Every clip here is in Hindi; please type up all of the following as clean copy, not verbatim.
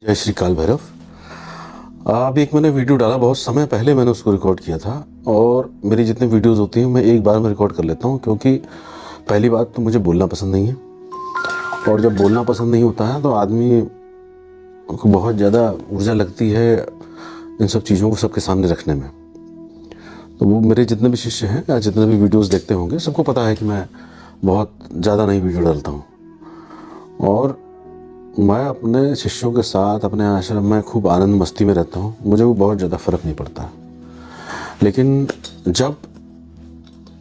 जय श्री काल भैरव। अब एक मैंने वीडियो डाला, बहुत समय पहले मैंने उसको रिकॉर्ड किया था और मेरी जितनी वीडियोस होती हैं मैं एक बार में रिकॉर्ड कर लेता हूँ, क्योंकि पहली बात तो मुझे बोलना पसंद नहीं है और जब बोलना पसंद नहीं होता है तो आदमी को बहुत ज़्यादा ऊर्जा लगती है इन सब चीज़ों को सबके सामने रखने में। तो वो मेरे जितने भी शिष्य हैं या जितने भी वीडियोज़ देखते होंगे सबको पता है कि मैं बहुत ज़्यादा नहीं वीडियो डालता हूँ और मैं अपने शिष्यों के साथ अपने आश्रम में खूब आनंद मस्ती में रहता हूँ, मुझे वो बहुत ज़्यादा फ़र्क नहीं पड़ता। लेकिन जब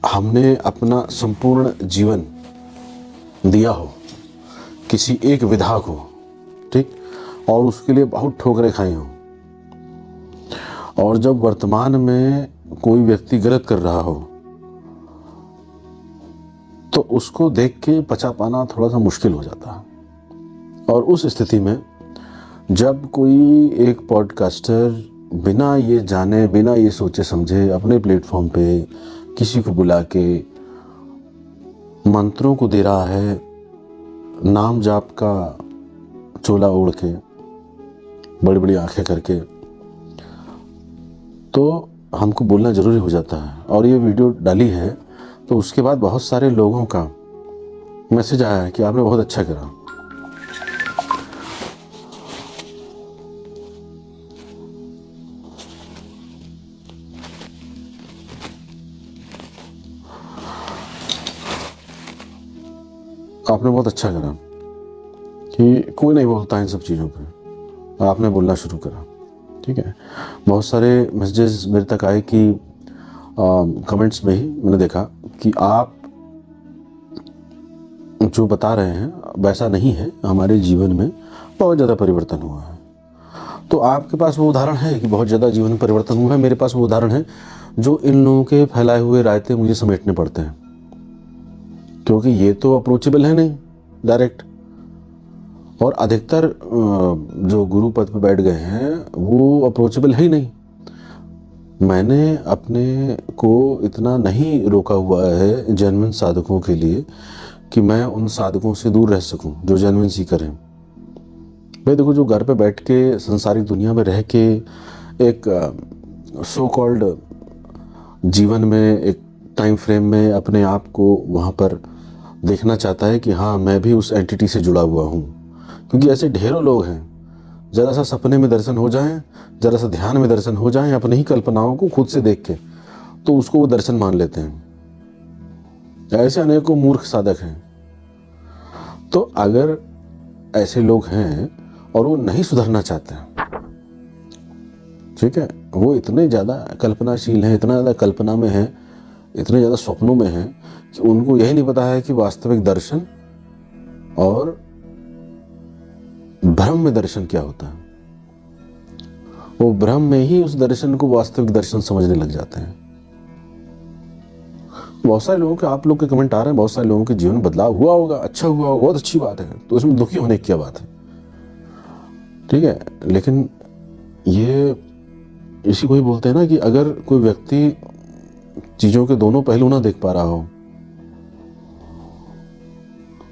हमने अपना संपूर्ण जीवन दिया हो किसी एक विधा को, ठीक, और उसके लिए बहुत ठोकरें खाई हों, और जब वर्तमान में कोई व्यक्ति गलत कर रहा हो तो उसको देख के पचा पाना थोड़ा सा मुश्किल हो जाता है। और उस स्थिति में जब कोई एक पॉडकास्टर बिना ये जाने बिना ये सोचे समझे अपने प्लेटफॉर्म पे किसी को बुला के मंत्रों को दे रहा है, नाम जाप का चोला ओढ़ के बड़ी बड़ी आंखें करके, तो हमको बोलना ज़रूरी हो जाता है। और ये वीडियो डाली है तो उसके बाद बहुत सारे लोगों का मैसेज आया है कि आपने बहुत अच्छा करा। आपने बहुत अच्छा करा कि कोई नहीं बोलता इन सब चीज़ों पे, आपने बोलना शुरू करा, ठीक है। बहुत सारे मैसेजेस मेरे तक आए कि कमेंट्स में ही मैंने देखा कि आप जो बता रहे हैं वैसा नहीं है, हमारे जीवन में बहुत ज़्यादा परिवर्तन हुआ है। तो आपके पास वो उदाहरण है कि बहुत ज़्यादा जीवन में परिवर्तन हुआ है, मेरे पास वो उदाहरण है जो इन लोगों के फैलाए हुए रायते मुझे समेटने पड़ते हैं, क्योंकि ये तो अप्रोचेबल है नहीं डायरेक्ट। और अधिकतर जो गुरु पद पर बैठ गए हैं वो अप्रोचेबल है ही नहीं। मैंने अपने को इतना नहीं रोका हुआ है जेन्युइन साधकों के लिए कि मैं उन साधकों से दूर रह सकूं जो जेन्युइन सीकर हैं। भाई देखो, जो घर पे बैठ के संसारिक दुनिया में रह के एक सो कॉल्ड जीवन में एक टाइम फ्रेम में अपने आप को वहाँ पर देखना चाहता है कि हाँ मैं भी उस एंटिटी से जुड़ा हुआ हूँ, क्योंकि ऐसे ढेरों लोग हैं। ज़रा सा सपने में दर्शन हो जाएं, ज़रा सा ध्यान में दर्शन हो जाएं अपनी ही कल्पनाओं को खुद से देख के, तो उसको वो दर्शन मान लेते हैं। ऐसे अनेकों मूर्ख साधक हैं। तो अगर ऐसे लोग हैं और वो नहीं सुधरना चाहते हैं, ठीक है, वो इतने ज़्यादा कल्पनाशील हैं, इतना ज़्यादा कल्पना में हैं, इतने ज़्यादा स्वप्नों में हैं कि उनको यही नहीं पता है कि वास्तविक दर्शन और भ्रम में दर्शन क्या होता है। वो भ्रम में ही उस दर्शन को वास्तविक दर्शन समझने लग जाते हैं। बहुत सारे लोगों के, आप लोग के कमेंट आ रहे हैं, बहुत सारे लोगों के जीवन में बदलाव हुआ होगा, अच्छा हुआ होगा, बहुत अच्छी बात है, तो इसमें दुखी होने की क्या बात है, ठीक है। लेकिन ये इसी को ही बोलते हैं ना कि अगर कोई व्यक्ति चीज़ों के दोनों पहलू ना देख पा रहा हो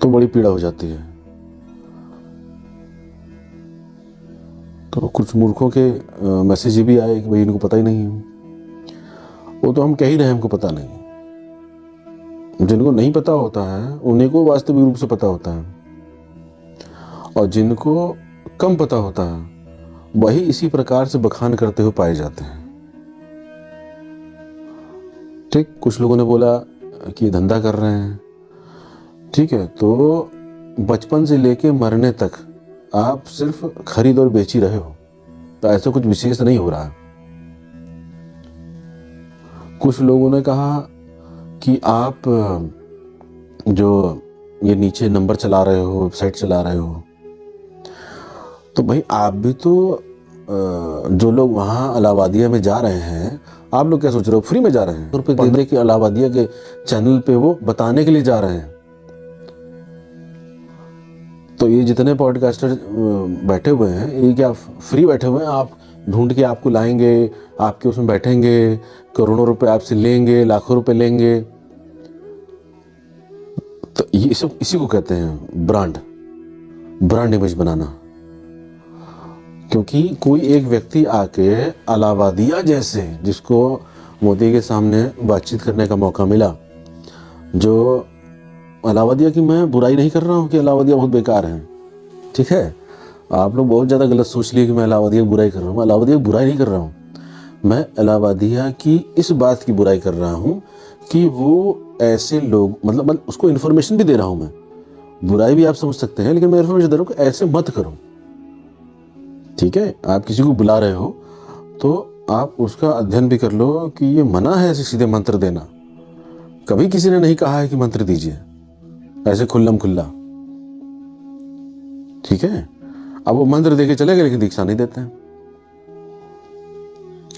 तो बड़ी पीड़ा हो जाती है। तो कुछ मूर्खों के मैसेज भी आए कि भाई इनको पता ही नहीं है। वो तो हम कह ही रहे हैं हमको पता नहीं। जिनको नहीं पता होता है उन्हीं को वास्तविक रूप से पता होता है, और जिनको कम पता होता है वही इसी प्रकार से बखान करते हुए पाए जाते हैं, ठीक। कुछ लोगों ने बोला कि धंधा कर रहे हैं, ठीक है, तो बचपन से लेके मरने तक आप सिर्फ खरीद और बेच ही रहे हो, तो ऐसा कुछ विशेष नहीं हो रहा। कुछ लोगों ने कहा कि आप जो ये नीचे नंबर चला रहे हो, वेबसाइट चला रहे हो, तो भाई आप भी तो जो लोग वहाँ अलाहाबादिया में जा रहे हैं, आप लोग क्या सोच रहे हो फ्री में जा रहे हैं? रुपये दे दे के अलाहाबादिया के चैनल पे वो बताने के लिए जा रहे हैं। तो ये जितने पॉडकास्टर बैठे हुए हैं ये क्या फ्री बैठे हुए हैं? आप ढूंढ के आपको लाएंगे, आपके उसमें बैठेंगे, करोड़ों रुपए आपसे लेंगे, लाखों रुपए लेंगे। तो ये सब इसी को कहते हैं ब्रांड इमेज बनाना। क्योंकि कोई एक व्यक्ति आके अलावादिया जैसे, जिसको मोदी के सामने बातचीत करने का मौका मिला, जो अलावादिया की मैं बुराई नहीं कर रहा हूँ कि अलावादिया बहुत बेकार हैं, ठीक है, आप लोग बहुत ज़्यादा गलत सोच लिए कि मैं अलावादिया की बुराई कर रहा हूँ। मैं अलावादिया की बुराई नहीं कर रहा हूँ, मैं अलावादिया की इस बात की बुराई कर रहा हूँ कि वो ऐसे लोग, मतलब उसको इन्फॉर्मेशन भी दे रहा हूँ मैं, बुराई भी आप समझ सकते हैं, लेकिन मैं इन्फॉर्मेशन दे रहा हूँ कि ऐसे मत करो, ठीक है। आप किसी को बुला रहे हो तो आप उसका अध्ययन भी कर लो कि ये मना है ऐसे सीधे मंत्र देना। कभी किसी ने नहीं कहा है कि मंत्र दीजिए ऐसे खुल्लम खुल्ला, ठीक है। अब वो मंत्र देके चले गए लेकिन दीक्षा नहीं देते हैं,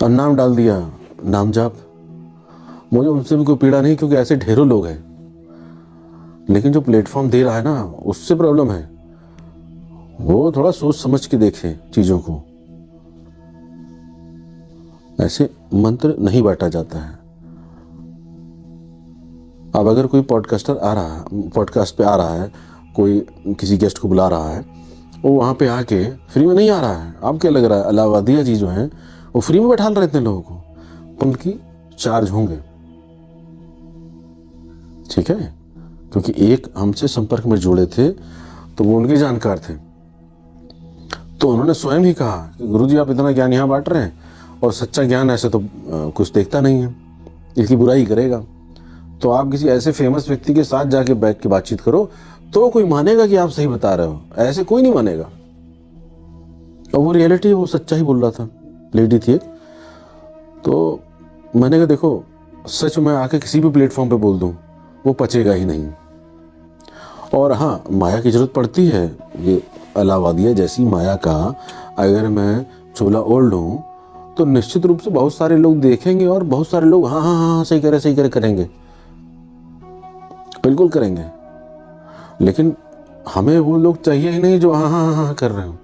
और नाम डाल दिया, नाम जाप। मुझे उनसे भी कोई पीड़ा नहीं, क्योंकि ऐसे ढेरों लोग हैं, लेकिन जो प्लेटफॉर्म दे रहा है ना, उससे प्रॉब्लम है। वो थोड़ा सोच समझ के देखे चीजों को, ऐसे मंत्र नहीं बांटा जाता है। अब अगर कोई पॉडकास्टर आ रहा है, पॉडकास्ट पे आ रहा है, कोई किसी गेस्ट को बुला रहा है, वो वहाँ पे आके फ्री में नहीं आ रहा है, आपको क्या लग रहा है अलावादिया जी जो हैं वो फ्री में बैठा रहे इतने लोगों को? उनकी चार्ज होंगे, ठीक है, क्योंकि एक हमसे संपर्क में जुड़े थे तो वो उनके जानकार थे, तो उन्होंने स्वयं ही कहा कि गुरुजी आप इतना ज्ञान यहाँ बांट रहे हैं, और सच्चा ज्ञान ऐसे तो कुछ देखता नहीं है, इसकी बुराई करेगा। तो आप किसी ऐसे फेमस व्यक्ति के साथ जाके बैठ के बातचीत करो तो कोई मानेगा कि आप सही बता रहे हो, ऐसे कोई नहीं मानेगा। और वो रियलिटी, वो सच्चा ही बोल रहा था, लेडी थी एक। तो मैंने कहा देखो, सच मैं आके किसी भी प्लेटफॉर्म पे बोल दूं वो पचेगा ही नहीं। और हाँ, माया की जरूरत पड़ती है, ये अलावादिया जैसी माया का अगर मैं चोला ओढ़ लूँ तो निश्चित रूप से बहुत सारे लोग देखेंगे और बहुत सारे लोग हाँ हाँ हाँ सही करे सही करे करेंगे, बिल्कुल करेंगे। लेकिन हमें वो लोग चाहिए ही नहीं जो हाँ हाँ हाँ कर रहे हो,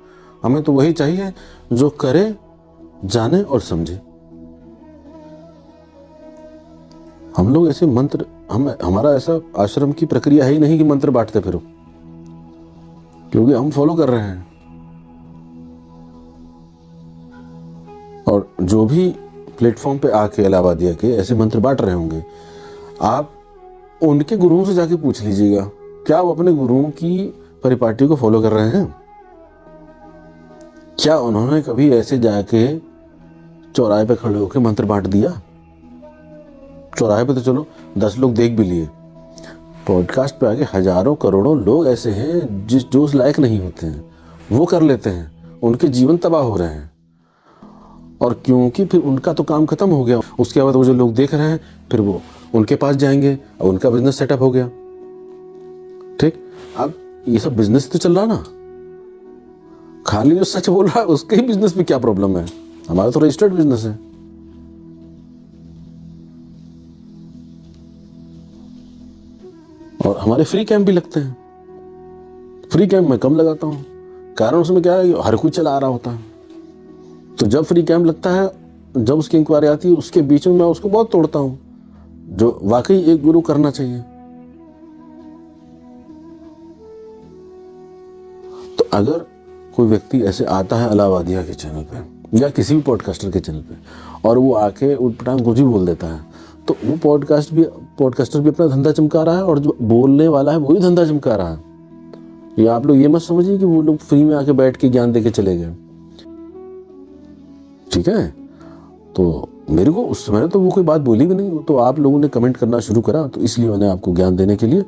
हमें तो वही चाहिए जो करे, जाने और समझे। हम लोग ऐसे मंत्र, हमारा ऐसा आश्रम की प्रक्रिया है ही नहीं कि मंत्र बांटते फिरो, क्योंकि हम फॉलो कर रहे हैं। और जो भी प्लेटफॉर्म पे आके अलावादिया के ऐसे मंत्र बांट रहे होंगे, आप उनके गुरुओं से जाके पूछ लीजिएगा, क्या वो अपने गुरुओं की परिपाटी को फॉलो कर रहे हैं? क्या उन्होंने कभी ऐसे जाके चौराहे पे खड़े होकर मंत्र बांट दिया? चौराहे पे तो चलो 10 लोग देख भी लिए, पॉडकास्ट पे आके हजारों करोड़ों लोग ऐसे हैं जो उस लायक नहीं होते हैं, वो कर लेते हैं, उनके जीवन तबाह हो रहे हैं। और क्योंकि फिर उनका तो काम खत्म हो गया, उसके बाद वो जो लोग देख रहे हैं फिर वो उनके पास जाएंगे और उनका बिजनेस सेटअप हो गया, ठीक। अब ये सब बिजनेस तो चल रहा ना, खाली जो सच बोल रहा है उसके ही बिजनेस में क्या प्रॉब्लम है? हमारा तो रजिस्टर्ड बिजनेस है। और हमारे फ्री कैंप भी लगते हैं, फ्री कैंप में कम लगाता हूं, कारण उसमें क्या है, हर कोई चला आ रहा होता है। तो जब फ्री कैंप लगता है, जब उसकी इंक्वायरी आती है, उसके बीच में मैं उसको बहुत तोड़ता हूं, जो वाकई एक गुरु करना चाहिए। तो अगर कोई व्यक्ति ऐसे आता है अलावादिया के चैनल पे या किसी भी पॉडकास्टर के चैनल पे और वो आके उटपटांग कुछ भी बोल देता है, तो वो पॉडकास्टर भी अपना धंधा चमका रहा है और जो बोलने वाला है वो भी धंधा चमका रहा है। ये आप लोग ये मत समझिए कि वो लोग फ्री में आके बैठ के ज्ञान देके चले गए, ठीक है। तो मेरे को उस समय तो वो कोई बात बोली भी नहीं, तो आप लोगों ने कमेंट करना शुरू करा, तो इसलिए मैंने आपको ज्ञान देने के लिए,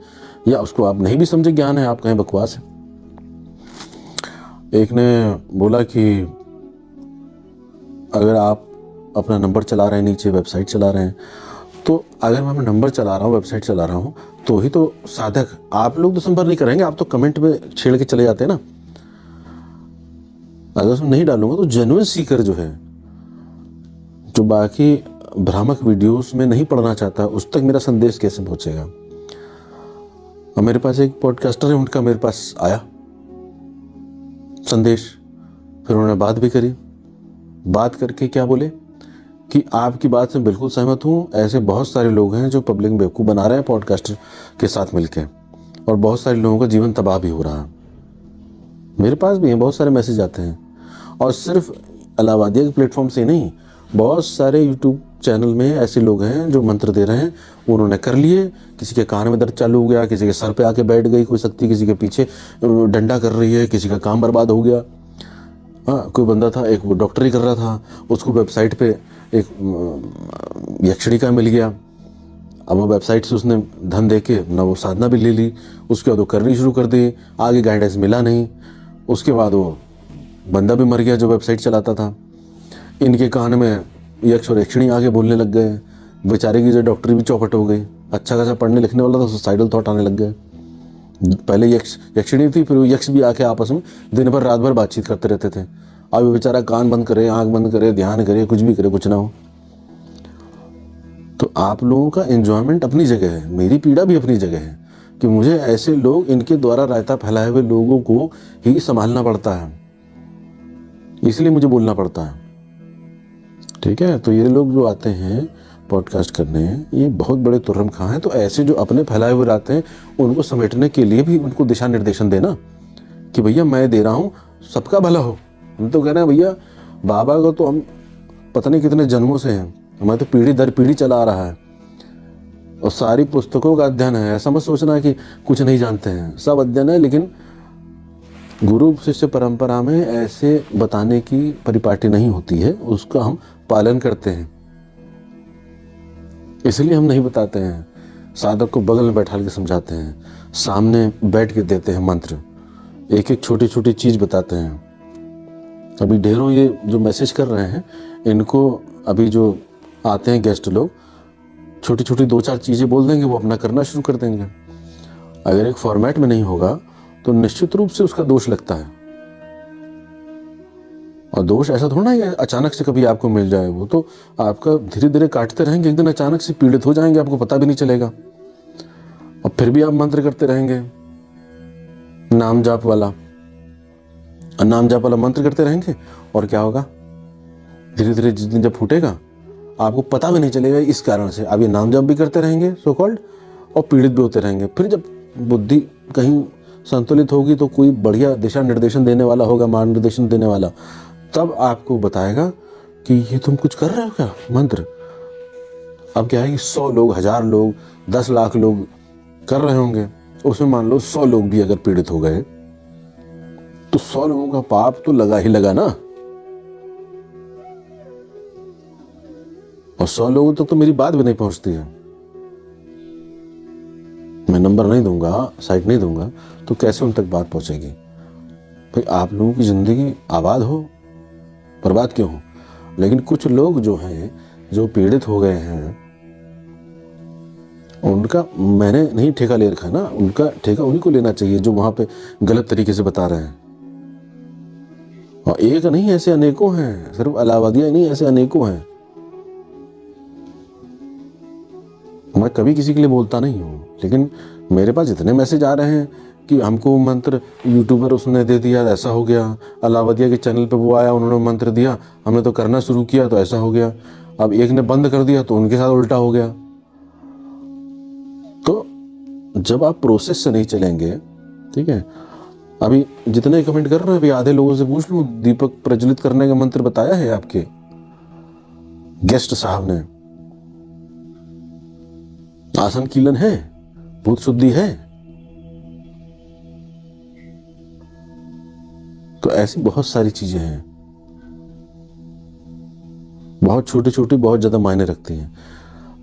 या उसको आप नहीं भी समझे ज्ञान है, आप कहें बकवास है। एक ने बोला कि अगर आप अपना नंबर चला रहे हैं, नीचे वेबसाइट चला रहे हैं, तो अगर मैं नंबर चला रहा हूँ, वेबसाइट चला रहा हूँ, तो ही तो साधक, आप लोग तो संपर्क नहीं करेंगे, आप तो कमेंट में छेड़ के चले जाते हैं ना। अगर उसमें नहीं डालूंगा तो जेन्युइन सीकर जो है, जो बाकी भ्रामक वीडियोस में नहीं पढ़ना चाहता, उस तक मेरा संदेश कैसे पहुंचेगा? और मेरे पास एक पॉडकास्टर है, उनका मेरे पास आया संदेश, फिर उन्होंने बात भी करी, बात करके क्या बोले कि आपकी बात से बिल्कुल सहमत हूँ, ऐसे बहुत सारे लोग हैं जो पब्लिक में बेवकूफ़ बना रहे हैं पॉडकास्टर के साथ मिलकर, और बहुत सारे लोगों का जीवन तबाह भी हो रहा है। मेरे पास भी हैं, बहुत सारे मैसेज आते हैं, और सिर्फ अलाहाबादिया के प्लेटफॉर्म से नहीं, बहुत सारे यूट्यूब चैनल में ऐसे लोग हैं जो मंत्र दे रहे हैं, उन्होंने कर लिए, किसी के कान में दर्द चालू हो गया, किसी के सर पे आके बैठ गई कोई शक्ति, किसी के पीछे डंडा कर रही है, किसी का काम बर्बाद हो गया। हाँ, कोई बंदा था, एक वो डॉक्टरी कर रहा था, उसको वेबसाइट पे एक यक्षिणी का मिल गया। अब वो वेबसाइट से उसने धन दे के ना वो साधना भी ले ली, उसके बाद वो करनी शुरू कर दी, आगे गाइडेंस मिला नहीं, उसके बाद वो बंदा भी मर गया जो वेबसाइट चलाता था। इनके कान में यक्ष और यक्षिणी आगे बोलने लग गए, बेचारे की जो डॉक्टरी भी चौपट हो गई। अच्छा खासा पढ़ने लिखने वाला था, सुसाइडल थॉट आने लग गए। पहले यक्षिणी थी, फिर वो यक्ष भी आके आपस में दिन भर रात भर बातचीत करते रहते थे। अब बेचारा कान बंद करे, आंख बंद करे, ध्यान करे, कुछ भी करे, कुछ ना हो। तो आप लोगों का एंजॉयमेंट अपनी जगह है, मेरी पीड़ा भी अपनी जगह है कि मुझे ऐसे लोग, इनके द्वारा रायता फैलाए हुए लोगों को ही संभालना पड़ता है, इसलिए मुझे बोलना पड़ता है। ठीक है, तो ये लोग जो आते हैं पॉडकास्ट करने, ये बहुत बड़े तुर्रम खां हैं। तो ऐसे जो अपने फैलाए हुए रहते हैं, उनको समेटने के लिए भी उनको दिशा निर्देशन देना कि भैया मैं दे रहा हूँ, सबका भला हो। हम तो कह रहे हैं भैया बाबा को तो हम पता नहीं कितने जन्मों से हैं, हमारे तो पीढ़ी दर पीढ़ी चला आ रहा है और सारी पुस्तकों का अध्ययन है। ऐसा मत सोचना कि कुछ नहीं जानते हैं, सब अध्ययन है, लेकिन गुरु शिष्य परंपरा में ऐसे बताने की परिपाटी नहीं होती है, उसका हम पालन करते हैं, इसलिए हम नहीं बताते हैं। साधक को बगल में बैठा के समझाते हैं, सामने बैठ के देते हैं मंत्र, एक एक छोटी छोटी चीज बताते हैं। अभी ढेरों ये जो मैसेज कर रहे हैं, इनको अभी जो आते हैं गेस्ट लोग, छोटी छोटी 2-4 चीजें बोल देंगे, वो अपना करना शुरू कर देंगे। अगर एक फॉर्मेट में नहीं होगा तो निश्चित रूप से उसका दोष लगता है। और दोष ऐसा थोड़ा है अचानक से कभी आपको मिल जाए, वो तो आपका धीरे धीरे काटते रहेंगे, एक दिन अचानक से पीड़ित हो जाएंगे, आपको पता भी नहीं चलेगा। और फिर भी आप मंत्र करते रहेंगे, नाम जाप वाला मंत्र करते रहेंगे, और क्या होगा, धीरे धीरे जिस दिन जब फूटेगा आपको पता भी नहीं चलेगा। इस कारण से आप ये नाम जाप भी करते रहेंगे सो कॉल्ड, और पीड़ित भी होते रहेंगे। फिर जब बुद्धि कहीं संतुलित होगी तो कोई बढ़िया दिशा निर्देशन देने वाला होगा, मार्गदर्शन देने वाला, तब आपको बताएगा कि ये तुम कुछ कर रहे हो क्या मंत्र। अब क्या है कि 100 लोग, 1000 लोग, 10 लाख लोग कर रहे होंगे, उसमें मान लो 100 लोग भी अगर पीड़ित हो गए तो 100 लोगों का पाप तो लगा ही लगा ना। और 100 लोगों तक तो मेरी बात भी नहीं पहुंचती है, मैं नंबर नहीं दूंगा, साइट नहीं दूंगा, तो कैसे उन तक बात पहुंचेगी। भाई आप लोगों की जिंदगी आबाद हो, बर्बाद क्यों हो। लेकिन कुछ लोग जो हैं, जो पीड़ित हो गए हैं, उनका मैंने नहीं ठेका ले रखा ना, उनका ठेका उन्हीं को लेना चाहिए जो वहां पे गलत तरीके से बता रहे हैं। और एक नहीं, ऐसे अनेकों हैं, सिर्फ अलाहाबादिया नहीं, ऐसे अनेकों हैं। मैं कभी किसी के लिए बोलता नहीं हूँ, लेकिन मेरे पास इतने मैसेज आ रहे हैं कि हमको मंत्र यूट्यूबर उसने दे दिया, ऐसा हो गया, अलाहाबादिया के चैनल पे वो आया, उन्होंने मंत्र दिया, हमने तो करना शुरू किया तो ऐसा हो गया, अब एक ने बंद कर दिया तो उनके साथ उल्टा हो गया। तो जब आप प्रोसेस से नहीं चलेंगे, ठीक है, अभी जितने कमेंट कर रहे हैं, अभी आधे लोगों से पूछ लूं, दीपक प्रज्वलित करने का मंत्र बताया है आपके गेस्ट साहब ने? आसन कीलन है, भूत शुद्धि है। तो ऐसी बहुत सारी चीजें हैं, बहुत छोटी छोटी, बहुत ज्यादा मायने रखती हैं।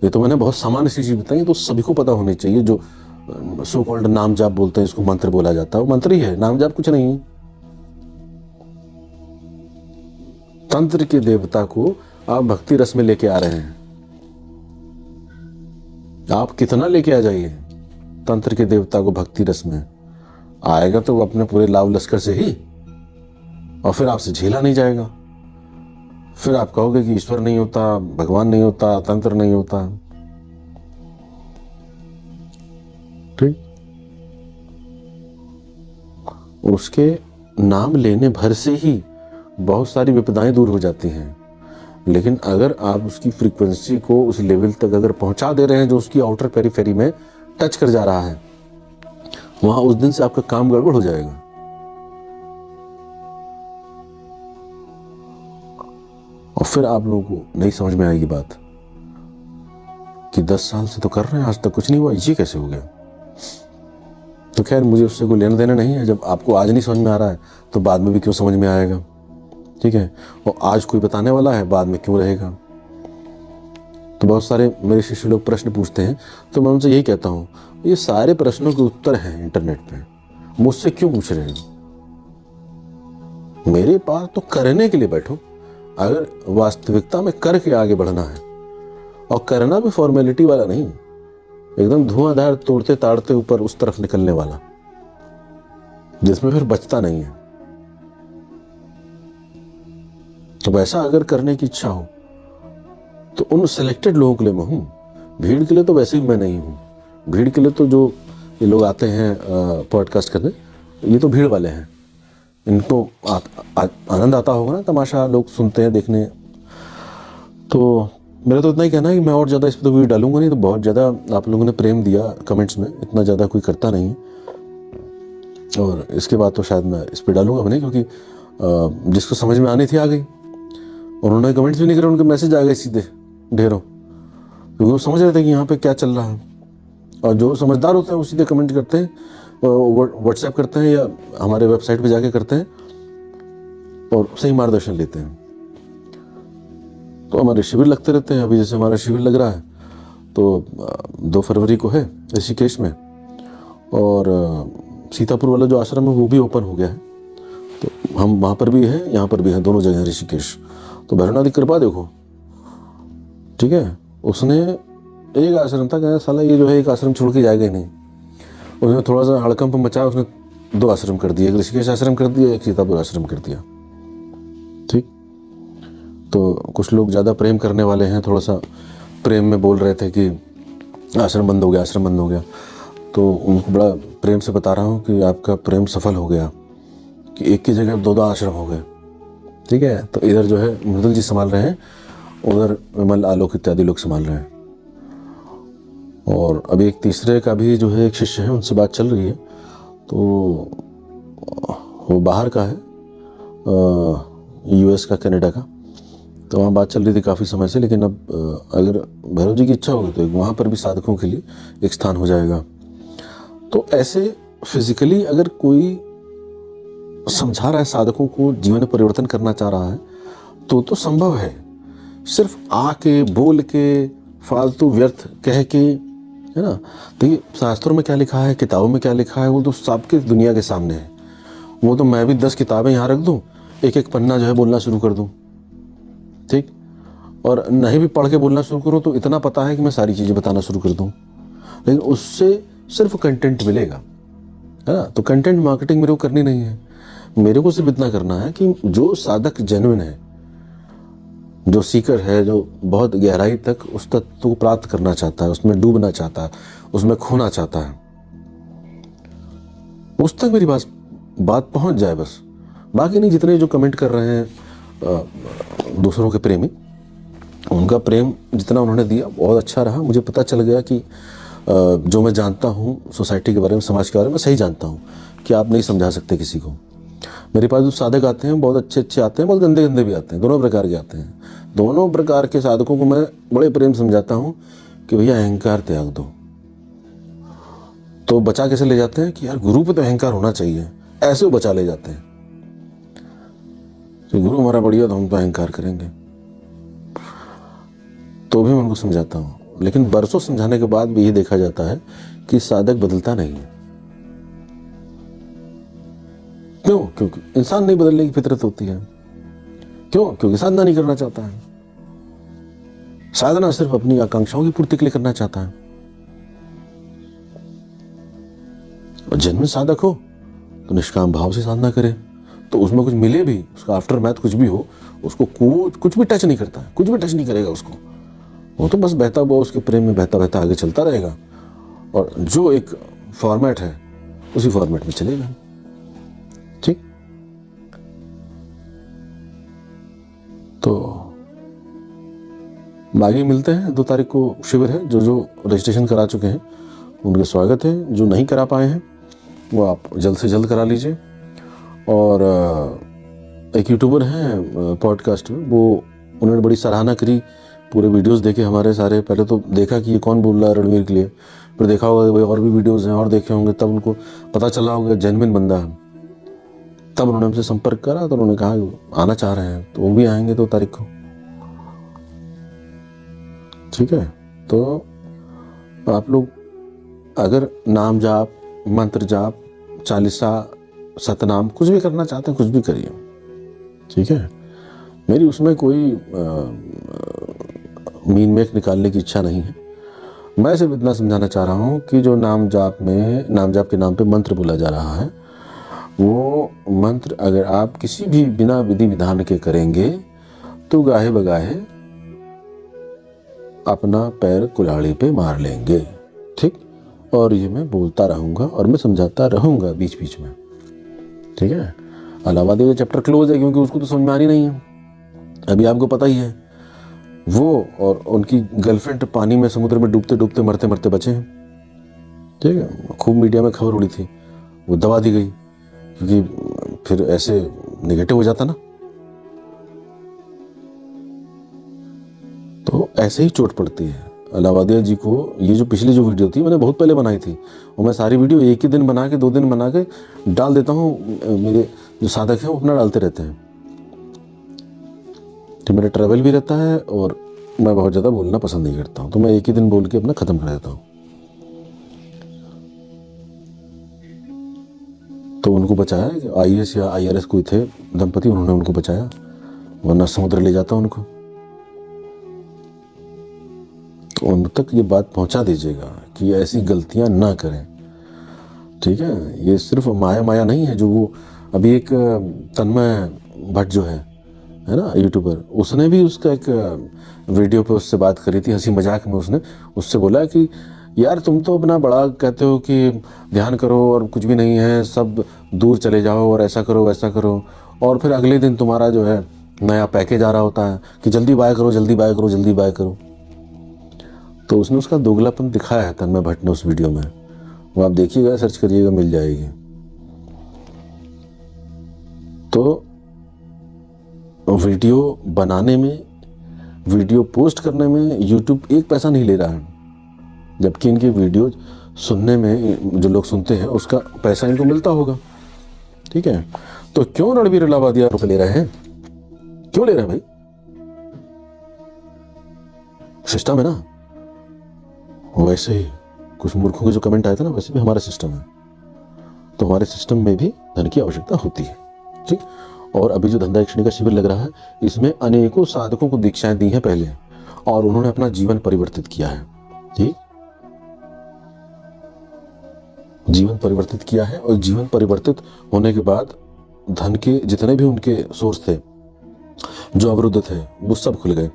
ये तो मैंने बहुत सामान्य सी चीज बताई, तो सभी को पता होनी चाहिए। जो सो कॉल्ड नाम जाप बोलते हैं, इसको मंत्र बोला जाता है, वो मंत्र ही है, नाम जाप कुछ नहीं है। तंत्र के देवता को आप भक्ति रस में लेके आ रहे हैं, आप कितना लेके आ जाइए तंत्र के देवता को भक्ति रस में, आएगा तो वो अपने पूरे लाव लश्कर से ही, और फिर आपसे झेला नहीं जाएगा। फिर आप कहोगे कि ईश्वर नहीं होता, भगवान नहीं होता, तंत्र नहीं होता। ठीक, उसके नाम लेने भर से ही बहुत सारी विपदाएं दूर हो जाती हैं। लेकिन अगर आप उसकी फ्रीक्वेंसी को उस लेवल तक अगर पहुंचा दे रहे हैं जो उसकी आउटर पेरिफेरी में टच कर जा रहा है, वहां उस दिन से आपका काम गड़बड़ हो जाएगा। और फिर आप लोगों को नहीं समझ में आएगी बात कि 10 साल से तो कर रहे हैं, आज तक कुछ नहीं हुआ, ये कैसे हो गया। तो खैर मुझे उससे कोई लेना देना नहीं है। जब आपको आज नहीं समझ में आ रहा है तो बाद में भी क्यों समझ में आएगा, ठीक है। और आज कोई बताने वाला है, बाद में क्यों रहेगा। तो बहुत सारे मेरे शिष्य लोग प्रश्न पूछते हैं, तो मैं उनसे यही कहता हूँ, ये सारे प्रश्नों के उत्तर हैं इंटरनेट पे, मुझसे क्यों पूछ रहे हो। मेरे पास तो करने के लिए बैठो। अगर वास्तविकता में करके आगे बढ़ना है, और करना भी फॉर्मेलिटी वाला नहीं, एकदम धुआंधार तोड़ते ताड़ते ऊपर उस तरफ निकलने वाला, जिसमें फिर बचता नहीं है। तो वैसा अगर करने की इच्छा हो तो उन सिलेक्टेड लोगों के लिए मैं हूं। भीड़ के लिए तो वैसे ही मैं नहीं हूं। भीड़ के लिए तो जो ये लोग आते हैं पॉडकास्ट करने, ये तो भीड़ वाले हैं। इनको आनंद आता होगा ना, तमाशा लोग सुनते हैं, देखने। तो मेरा तो इतना ही कहना है कि मैं और ज़्यादा इस पर तो वीडियो डालूंगा नहीं। तो बहुत ज़्यादा आप लोगों ने प्रेम दिया कमेंट्स में, इतना ज़्यादा कोई करता नहीं है। और इसके बाद तो शायद मैं इस पर डालूंगा नहीं, क्योंकि जिसको समझ में आनी थी आ गई। और उन्होंने कमेंट्स भी नहीं करे, उनके मैसेज आ गए सीधे ढेरों, क्योंकि वो समझ रहे थे कि यहाँ पे क्या चल रहा है। और जो समझदार होते हैं वो सीधे कमेंट करते हैं, व्हाट्सएप करते हैं या हमारे वेबसाइट पे जाके करते हैं और सही मार्गदर्शन लेते हैं। तो हमारे शिविर लगते रहते हैं। अभी जैसे हमारा शिविर लग रहा है तो 2 फरवरी को है ऋषिकेश में, और सीतापुर वाला जो आश्रम है वो भी ओपन हो गया है। तो हम वहाँ पर भी हैं, यहाँ पर भी हैं, दोनों जगह ऋषिकेश। तो भैरवनाथ की कृपा देखो, ठीक है। उसने एक आश्रम था, कहना साला ये जो है एक आश्रम छोड़ के जाएगा ही नहीं। उसने थोड़ा सा हड़कंप मचाया, उसने 2 आश्रम कर दिए, एक ऋषिकेश आश्रम कर दिया, एक सीतापुर आश्रम कर दिया, ठीक। तो कुछ लोग ज़्यादा प्रेम करने वाले हैं, थोड़ा सा प्रेम में बोल रहे थे कि आश्रम बंद हो गया, आश्रम बंद हो गया। तो उनको बड़ा प्रेम से बता रहा हूँ कि आपका प्रेम सफल हो गया, कि एक की जगह 2 आश्रम हो गए, ठीक है। तो इधर जो है मृदुल जी संभाल रहे हैं, उधर विमल आलोक इत्यादि लोग संभाल रहे हैं। और अभी एक तीसरे का भी जो है एक शिष्य है, उनसे बात चल रही है। तो वो बाहर का है, US का, कनाडा का। तो वहाँ बात चल रही थी काफ़ी समय से। लेकिन अब अगर भैरव जी की इच्छा होगी तो वहाँ पर भी साधकों के लिए एक स्थान हो जाएगा। तो ऐसे फिजिकली अगर कोई समझा रहा है साधकों को, जीवन में परिवर्तन करना चाह रहा है, तो संभव है। सिर्फ आके बोल के फालतू व्यर्थ कह के, है ना। तो ये शास्त्रों में क्या लिखा है, किताबों में क्या लिखा है, वो तो सबके दुनिया के सामने है। वो तो मैं भी 10 किताबें यहाँ रख दूँ, एक पन्ना जो है बोलना शुरू कर दूँ, ठीक। और नहीं भी पढ़ के बोलना शुरू करूँ तो इतना पता है कि मैं सारी चीज़ें बताना शुरू कर दूँ। लेकिन उससे सिर्फ कंटेंट मिलेगा, है ना। तो कंटेंट मार्केटिंग मेरे को करनी नहीं है। मेरे को सिर्फ इतना करना है कि जो साधक जेन्युइन है, जो सीकर है, जो बहुत गहराई तक उस तत्व को प्राप्त करना चाहता है, उसमें डूबना चाहता है, उसमें खोना चाहता है, उस तक मेरी बात पहुंच जाए बस। बाकी नहीं, जितने जो कमेंट कर रहे हैं दूसरों के प्रेमी, उनका प्रेम जितना उन्होंने दिया बहुत अच्छा रहा। मुझे पता चल गया कि जो मैं जानता हूँ सोसाइटी के बारे में, समाज के बारे में, सही जानता हूँ कि आप नहीं समझा सकते किसी को। मेरे पास जो साधक आते हैं बहुत अच्छे आते हैं, बहुत गंदे भी आते हैं, दोनों प्रकार के आते हैं। दोनों प्रकार के साधकों को मैं बड़े प्रेम समझाता हूँ कि भैया अहंकार त्याग दो। तो बचा कैसे ले जाते हैं कि यार गुरु पे तो अहंकार होना चाहिए, ऐसे वो बचा ले जाते हैं। तो गुरु हमारा बढ़िया तो हम तो अहंकार करेंगे। तो भी मैं उनको समझाता हूँ, लेकिन बरसों समझाने के बाद भी ये देखा जाता है कि साधक बदलता नहीं है। क्यों? क्योंकि इंसान नहीं बदलने की फितरत होती है। क्यों? क्योंकि साधना नहीं करना चाहता है। साधना सिर्फ अपनी आकांक्षाओं की पूर्ति के लिए करना चाहता है। और जन्म साधक हो तो निष्काम भाव से साधना करे, तो उसमें कुछ मिले भी, उसका आफ्टर मैथ कुछ भी हो, उसको कुछ भी टच नहीं करता है, कुछ भी टच नहीं करेगा उसको। वो तो बस बहता हुआ उसके प्रेम में बहता बहता आगे चलता रहेगा, और जो एक फॉर्मेट है उसी फॉर्मेट में चलेगा, ठीक। तो आगे मिलते हैं। 2 तारीख को शिविर है। जो रजिस्ट्रेशन करा चुके हैं उनका स्वागत है। जो नहीं करा पाए हैं वो आप जल्द से जल्द करा लीजिए। और एक यूट्यूबर हैं पॉडकास्ट में, वो उन्होंने बड़ी सराहना करी, पूरे वीडियोस देखे हमारे सारे। पहले तो देखा कि ये कौन बोल रहा है रणवीर के लिए, फिर देखा होगा भाई और भी वीडियोस हैं और देखे होंगे, तब उनको पता चला होगा जेन्युइन बंदा है। तब उन्होंने हमसे संपर्क करा तो उन्होंने कहा आना चाह रहे हैं, तो वो भी आएंगे 2 तारीख को। ठीक है, तो आप लोग अगर नाम जाप, मंत्र जाप, चालीसा, सतनाम कुछ भी करना चाहते हैं, कुछ भी करिए। ठीक है, मेरी उसमें कोई मीन मेक निकालने की इच्छा नहीं है। मैं सिर्फ इतना समझाना चाह रहा हूँ कि जो नाम जाप के नाम पे मंत्र बोला जा रहा है, वो मंत्र अगर आप किसी भी बिना विधि विधान के करेंगे तो गाहे बगाहे अपना पैर कुल्हाड़ी पे मार लेंगे। ठीक, और ये मैं बोलता रहूँगा और मैं समझाता रहूँगा बीच बीच में। ठीक है, इलाहाबादी का चैप्टर क्लोज है क्योंकि उसको तो समझ में आ रही नहीं है। अभी आपको पता ही है, वो और उनकी गर्लफ्रेंड पानी में, समुद्र में डूबते डूबते मरते मरते बचे हैं। ठीक है, खूब मीडिया में खबर उड़ी थी, वो दबा दी गई क्योंकि फिर ऐसे नेगेटिव हो जाता ना। तो ऐसे ही चोट पड़ती है। इलाहाबादिया जी को ये जो पिछली जो वीडियो थी मैंने बहुत पहले बनाई थी, और मैं सारी वीडियो एक ही दिन बना के 2 दिन बना के डाल देता हूँ। मेरे जो साधक हैं वो अपना डालते रहते हैं। तो मेरा ट्रैवल भी रहता है और मैं बहुत ज़्यादा बोलना पसंद नहीं करता हूँ, तो मैं एक ही दिन बोल के अपना ख़त्म कर देता हूँ। तो उनको बचाया, IAS या IRS कोई थे दंपति, उन्होंने उनको बचाया, वरना समुद्र ले जाता उनको। तो उन तक ये बात पहुंचा दीजिएगा कि ऐसी गलतियां ना करें। ठीक है, ये सिर्फ माया नहीं है। जो वो अभी एक तन्मय भट्ट जो है ना यूट्यूबर, उसने भी उसका एक वीडियो पे उससे बात करी थी, हंसी मजाक में उसने उससे बोला कि यार तुम तो अपना बड़ा कहते हो कि ध्यान करो और कुछ भी नहीं है, सब दूर चले जाओ और ऐसा करो वैसा करो, और फिर अगले दिन तुम्हारा जो है नया पैकेज आ रहा होता है कि जल्दी बाय करो जल्दी बाय करो जल्दी बाय करो। तो उसने उसका दोगलापन दिखाया है तन्मय भट्ट ने उस वीडियो में, वो आप देखिएगा, सर्च करिएगा, मिल जाएगी। तो वीडियो बनाने में, वीडियो पोस्ट करने में यूट्यूब 1 पैसा नहीं ले रहा है, जबकि इनके वीडियो सुनने में जो लोग सुनते हैं उसका पैसा इनको मिलता होगा। ठीक है, तो क्यों रणवीर इलाहाबादिया रुपए ले रहे हैं? क्यों ले रहे हैं भाई? सिस्टम है ना। वैसे ही कुछ मूर्खों के जो कमेंट आए थे ना, वैसे भी हमारा सिस्टम है, तो हमारे सिस्टम में भी धन की आवश्यकता होती है। ठीक, और अभी जो धंधा यक्षिणी का शिविर लग रहा है, इसमें अनेकों साधकों को दीक्षाएं दी हैं पहले, और उन्होंने अपना जीवन परिवर्तित किया है। ठीक, जीवन परिवर्तित किया है, और जीवन परिवर्तित होने के बाद धन के जितने भी उनके सोर्स थे जो अवरुद्ध थे वो सब खुल गए।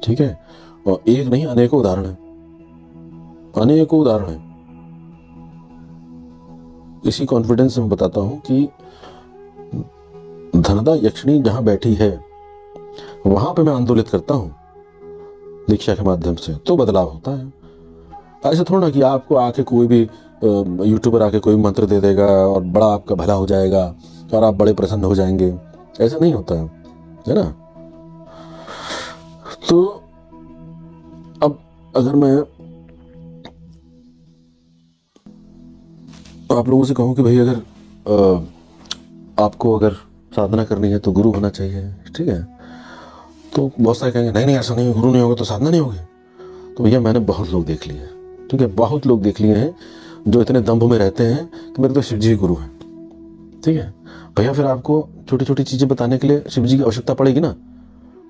ठीक है, और एक नहीं अनेकों उदाहरण है, अनेकों उदाहरण है। इसी कॉन्फिडेंस से मैं बताता हूं कि धनदा यक्षिणी जहां बैठी है वहां पे मैं आंदोलित करता हूं दीक्षा के माध्यम से, तो बदलाव होता है। ऐसे थोड़ा ना कि आपको आके कोई भी यूट्यूबर आके कोई मंत्र दे देगा और बड़ा आपका भला हो जाएगा और आप बड़े प्रसन्न हो जाएंगे, ऐसा नहीं होता है ना। तो अब अगर मैं आप लोगों से कहूं कि भाई अगर आपको अगर साधना करनी है तो गुरु होना चाहिए, ठीक है, तो बहुत सारे कहेंगे नहीं ऐसा नहीं, गुरु नहीं होगा तो साधना नहीं होगी। तो भैया मैंने बहुत लोग देख लिए हैं, ठीक है, बहुत लोग देख लिए हैं जो इतने दम्भ में रहते हैं कि मेरे तो शिव जी गुरु हैं। ठीक है भैया, फिर आपको छोटी छोटी चीज़ें बताने के लिए शिव जी की आवश्यकता पड़ेगी ना,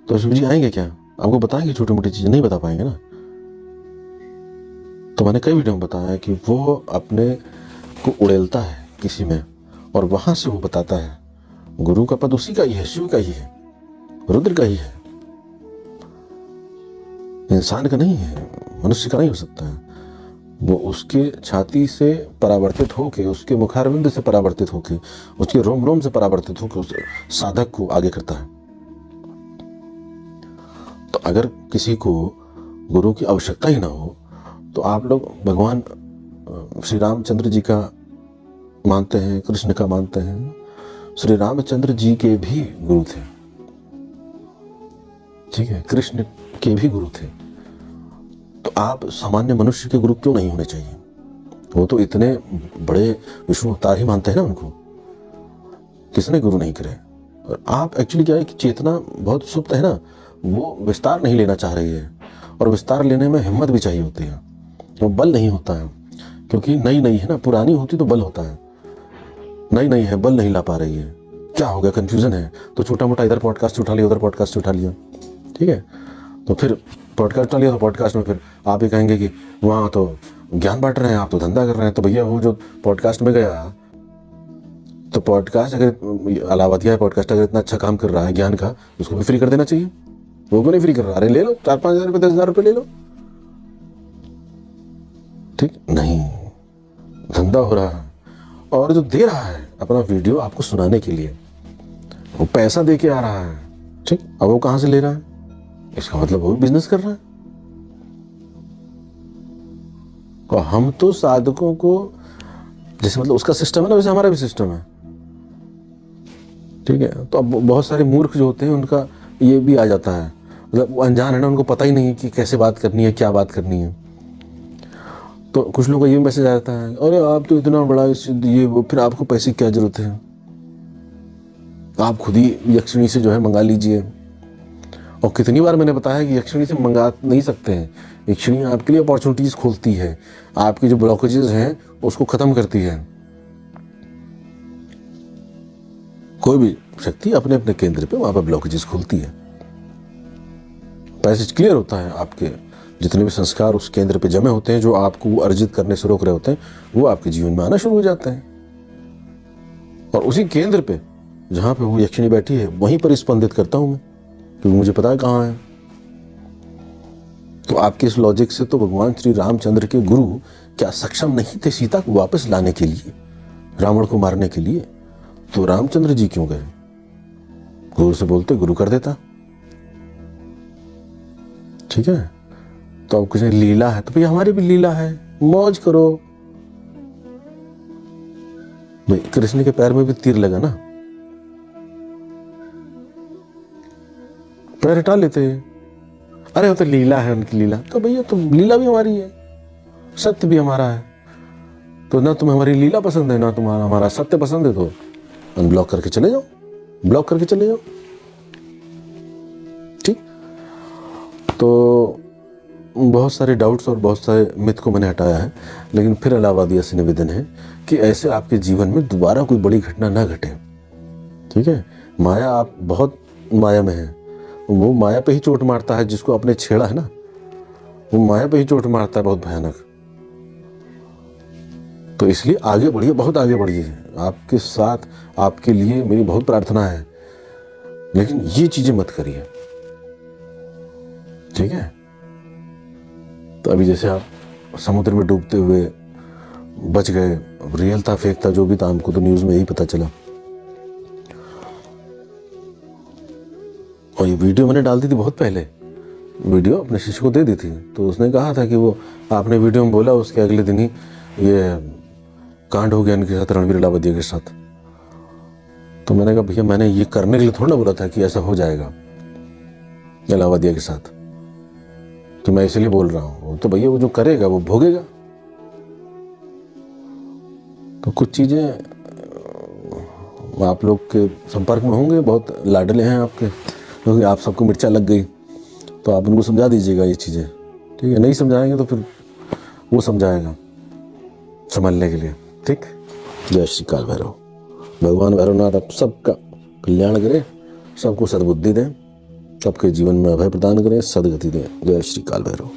तो शिव जी आएंगे क्या? आपको बताएंगे छोटी मोटी चीज़ें? नहीं बता पाएंगे ना। तो मैंने कई वीडियो में बताया कि वो अपने को उड़ेलता है किसी में और वहां से वो बताता है। गुरु का पद उसी का ही है, शिव का ही है, रुद्र का ही है, इंसान का नहीं है, मनुष्य का नहीं हो सकता है। वो उसके छाती से परावर्तित होके, उसके मुखारविंद से परावर्तित होके, उसके रोम रोम से परावर्तित होके उस साधक को आगे करता है। तो अगर किसी को गुरु की आवश्यकता ही ना हो तो आप लोग भगवान श्री रामचंद्र जी का मानते हैं, कृष्ण का मानते हैं। श्री रामचंद्र जी के भी गुरु थे, ठीक है, कृष्ण के भी गुरु थे, तो आप सामान्य मनुष्य के गुरु क्यों नहीं होने चाहिए? वो तो इतने बड़े विष्णु अवतार ही मानते हैं ना उनको, किसने गुरु नहीं करे? और आप एक्चुअली क्या है कि चेतना बहुत सुप्त है ना, वो विस्तार नहीं लेना चाह रही है, और विस्तार लेने में हिम्मत भी चाहिए होती है, वो बल नहीं होता है, क्योंकि नई नई है ना, पुरानी होती तो बल होता है, नई नई है, बल नहीं ला पा रही है। क्या हो गया, कंफ्यूजन है, तो छोटा मोटा इधर पॉडकास्ट उठा लिया, उधर पॉडकास्ट उठा लिया, ठीक है, तो फिर पॉडकास्ट उठा लिया, तो पॉडकास्ट में फिर आप ये कहेंगे कि वहाँ तो ज्ञान बांट रहे हैं, आप तो धंधा कर रहे हैं। तो भैया वो जो पॉडकास्ट में गया, तो पॉडकास्ट अगर अलावतिया पॉडकास्ट अगर इतना अच्छा काम कर रहा है ज्ञान का, उसको भी फ्री कर देना चाहिए। वो क्यों नहीं फ्री कर रहा? अरे ले लो, 4-5 हज़ार रुपये, 10,000 रुपये ले लो, ठीक नहीं, धंधा हो रहा है। और जो दे रहा है अपना वीडियो आपको सुनाने के लिए, वो पैसा दे के आ रहा है, ठीक, अब वो कहाँ से ले रहा है? इसका मतलब वो भी बिजनेस कर रहा है। और हम तो साधकों को, जैसे मतलब उसका सिस्टम है ना, वैसे हमारा भी सिस्टम है, ठीक है। तो अब बहुत सारे मूर्ख जो होते हैं उनका ये भी आ जाता है, मतलब वो अनजान है ना, उनको पता ही नहीं है कि कैसे बात करनी है, क्या बात करनी है। तो कुछ लोगों का ये मैसेज आता है, अरे आप तो इतना बड़ा ये वो, फिर आपको पैसे की क्या जरूरत है, आप खुद ही यक्षिणी से जो है मंगा लीजिए। और कितनी बार मैंने बताया कि यक्षिणी से मंगा नहीं सकते हैं, यक्षिणी आपके लिए अपॉर्चुनिटीज खोलती है, आपके जो ब्लॉकेजेस हैं उसको खत्म करती है। कोई भी शक्ति अपने अपने केंद्र पे वहां पर ब्लॉकेजेस खोलती है, पैसेज क्लियर होता है। आपके जितने भी संस्कार उस केंद्र पे जमे होते हैं, जो आपको अर्जित करने से रोक रहे होते हैं, वो आपके जीवन में आना शुरू हो जाते हैं। और उसी केंद्र पे जहां पे वो यक्षिणी बैठी है, वहीं पर स्पंदित करता हूं मैं, क्योंकि मुझे पता है कहाँ है। तो आपके इस लॉजिक से तो भगवान श्री रामचंद्र के गुरु क्या सक्षम नहीं थे सीता को वापस लाने के लिए, रावण को मारने के लिए? तो रामचंद्र जी क्यों गए? गुरु से बोलते, गुरु कर देता, ठीक है। तो अब कुछ लीला है, तो भैया हमारी भी लीला है, मौज करो। भाई कृष्ण के पैर में भी तीर लगा ना, पैर हटा लेते। अरे वो तो लीला है, उनकी लीला। तो भैया तो लीला भी हमारी है, सत्य भी हमारा है। तो ना तुम्हें हमारी लीला पसंद है, ना तुम्हारा हमारा सत्य पसंद है, तो अनब्लॉक करके चले जाओ, ब्लॉक करके चले जाओ, ठीक। तो बहुत सारे डाउट्स और बहुत सारे मिथ को मैंने हटाया है, लेकिन फिर इलाहाबादिया से निवेदन है कि ऐसे आपके जीवन में दोबारा कोई बड़ी घटना ना घटे, ठीक है। माया, आप बहुत माया में है, वो माया पे ही चोट मारता है, जिसको आपने छेड़ा है ना, वो माया पे ही चोट मारता है, बहुत भयानक। तो इसलिए आगे बढ़िए, बहुत आगे बढ़िए, आपके साथ, आपके लिए मेरी बहुत प्रार्थना है, लेकिन ये चीजें मत करिए, ठीक है। तो अभी जैसे आप समुद्र में डूबते हुए बच गए, रियल था फेक था जो भी था, हमको तो न्यूज में यही पता चला। और ये वीडियो मैंने डाल दी थी बहुत पहले, वीडियो अपने शिष्य को दे दी थी, तो उसने कहा था कि वो आपने वीडियो में बोला, उसके अगले दिन ही ये कांड हो गया इनके साथ, रणवीर इलाहाबादिया के साथ। तो मैंने कहा भैया मैंने ये करने के लिए थोड़ा ना बोला था कि ऐसा हो जाएगा इलाहाबादिया के साथ, कि मैं इसलिए बोल रहा हूँ। तो भैया वो जो करेगा वो भोगेगा। तो कुछ चीजें आप लोग के संपर्क में होंगे, बहुत लाडले हैं आपके, क्योंकि आप सबको मिर्चा लग गई, तो आप उनको समझा दीजिएगा ये चीज़ें, ठीक है। नहीं समझाएंगे तो फिर वो समझाएगा संभलने के लिए, ठीक। जय श्री काल भैरव। भगवान भैरवनाथ आप सबका कल्याण करें, सबको सद्बुद्धि दें, सबके जीवन में अभय प्रदान करें, सदगति दें। जय श्री काल भैरव।